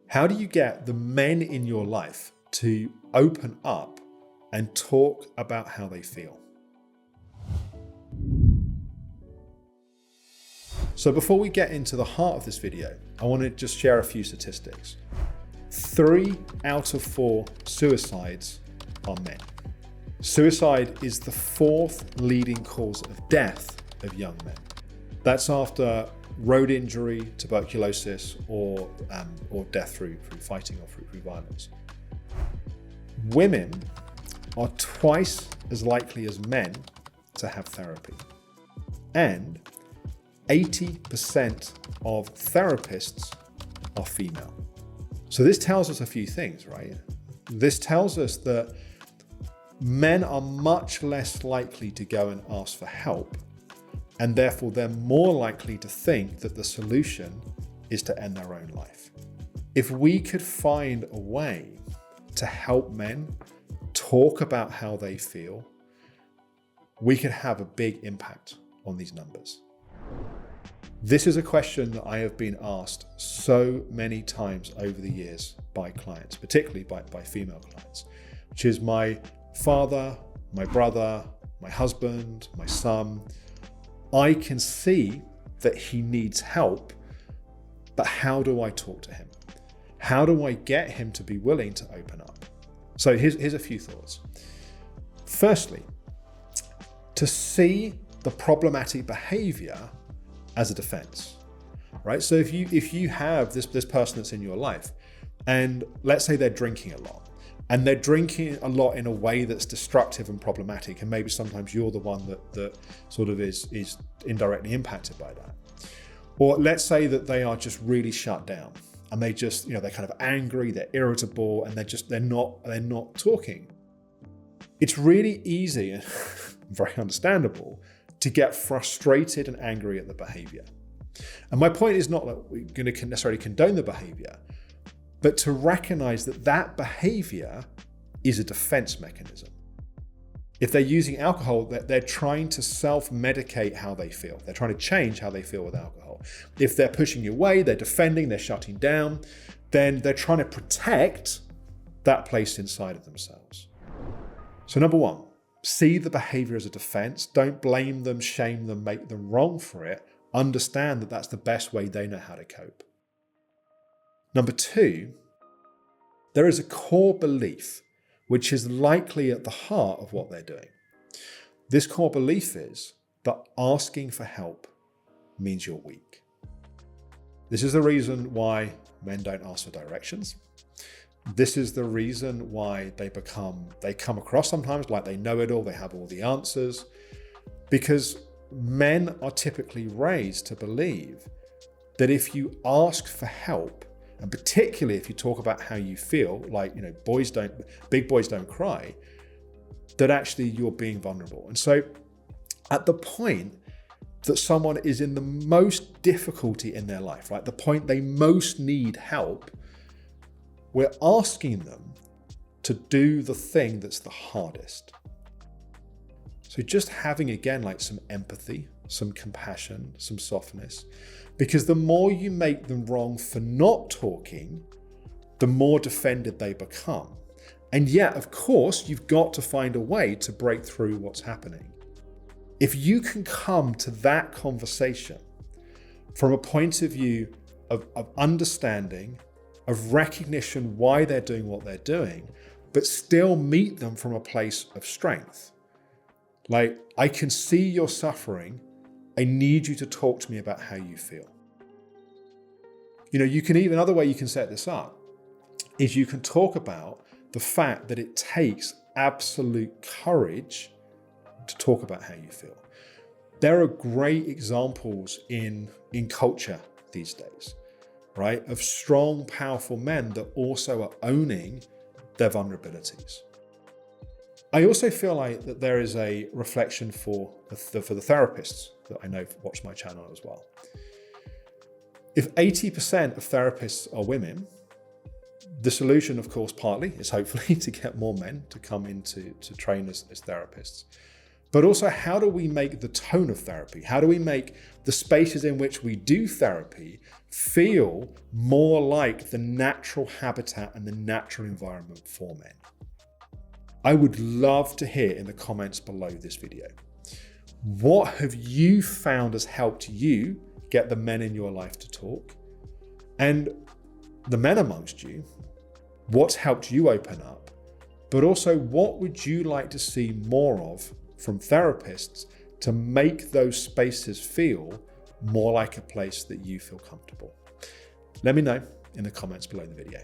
How do you get the men in your life to open up and talk about how they feel? So before we get into the heart of this video, I want to just share a few statistics. 3 out of 4 suicides are men. Suicide is the 4th leading cause of death of young men. That's after road injury, tuberculosis, or death through fighting or through violence. Women are twice as likely as men to have therapy. And 80% of therapists are female. So this tells us a few things, right? This tells us that men are much less likely to go and ask for help, and therefore they're more likely to think that the solution is to end their own life. If we could find a way to help men talk about how they feel, we could have a big impact on these numbers. This is a question that I have been asked so many times over the years by clients, particularly by female clients, which is my father, my brother, my husband, my son. I can see that he needs help, but how do I talk to him? How do I get him to be willing to open up? So here's a few thoughts. Firstly, to see the problematic behavior as a defense, right? So if you have this person that's in your life, and let's say they're drinking a lot, and they're drinking a lot in a way that's destructive and problematic, and maybe sometimes you're the one that sort of is indirectly impacted by that. Or let's say that they are just really shut down, and they just, they're kind of angry, they're irritable, and they're not talking. It's really easy and very understandable to get frustrated and angry at the behavior. And my point is not that we're going to necessarily condone the behavior, but to recognize that that behavior is a defense mechanism. If they're using alcohol, they're trying to self-medicate how they feel. They're trying to change how they feel with alcohol. If they're pushing you away, they're defending, they're shutting down, then they're trying to protect that place inside of themselves. So number one, see the behavior as a defense. Don't blame them, shame them, make them wrong for it. Understand that that's the best way they know how to cope. Number two, there is a core belief which is likely at the heart of what they're doing. This core belief is that asking for help means you're weak. This is the reason why men don't ask for directions. This is the reason why they come across sometimes like they know it all, they have all the answers, because men are typically raised to believe that if you ask for help, and particularly if you talk about how you feel, like, big boys don't cry, that actually you're being vulnerable. And so at the point that someone is in the most difficulty in their life, right, the point they most need help, we're asking them to do the thing that's the hardest. So just having, again, like some empathy, some compassion, some softness, because the more you make them wrong for not talking, the more defended they become. And yet, of course, you've got to find a way to break through what's happening. If you can come to that conversation from a point of view of understanding, of recognition why they're doing what they're doing, but still meet them from a place of strength. Like, I can see you're suffering. I need you to talk to me about how you feel. You can even, another way you can set this up is you can talk about the fact that it takes absolute courage to talk about how you feel. There are great examples in culture these days, right, of strong, powerful men that also are owning their vulnerabilities. I also feel like that there is a reflection for the therapists that I know watch my channel as well. If 80% of therapists are women, the solution, of course, partly is hopefully to get more men to come in to train as therapists. But also, how do we make the tone of therapy? How do we make the spaces in which we do therapy feel more like the natural habitat and the natural environment for men? I would love to hear in the comments below this video. What have you found has helped you get the men in your life to talk? And the men amongst you, what's helped you open up? But also, what would you like to see more of from therapists to make those spaces feel more like a place that you feel comfortable? Let me know in the comments below the video.